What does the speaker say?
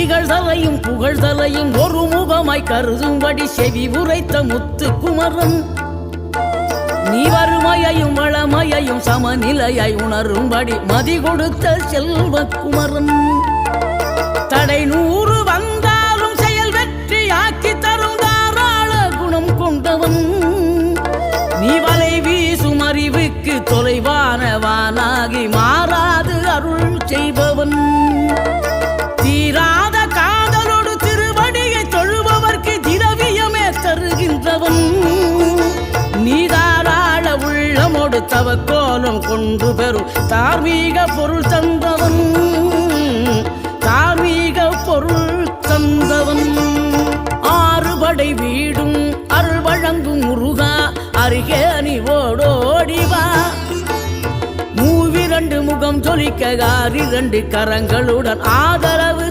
இகழ்தலையும் புகழ்தலையும் ஒரு முகமாய் கருதும்படி செவி உரைத்த முத்து குமரன் நீ வறுமையையும் வளமையையும் சமநிலையை உணரும்படி மதி கொடுத்த செல்வ குமரன் தடை 100 வந்தாலும் செயல் வெற்றியாக்கி தரும் தாராள குணம் கொண்டவன் நீ வலை வீசும் அறிவுக்கு தொலைவானவானாகி மாறாது அருள் செய்பவன் தீராத காதலோடு திருவடியை தொழுபவர்க்கு திரவியமே தருகின்றவன் நீதாராள உள்ளமோடு தவக்கோலம் கொண்டு பெறும் தார்மீக பொருள் தந்தவன் தார்மீக பொருள் தந்தவன் ஆறுபடை வீடும் அருள் வழங்கும் முருகா அருகே நீ ஓடோடிவா மூவிரண்டு முகம் ஜொலிக்க 2 கரங்களுடன் ஆதரவு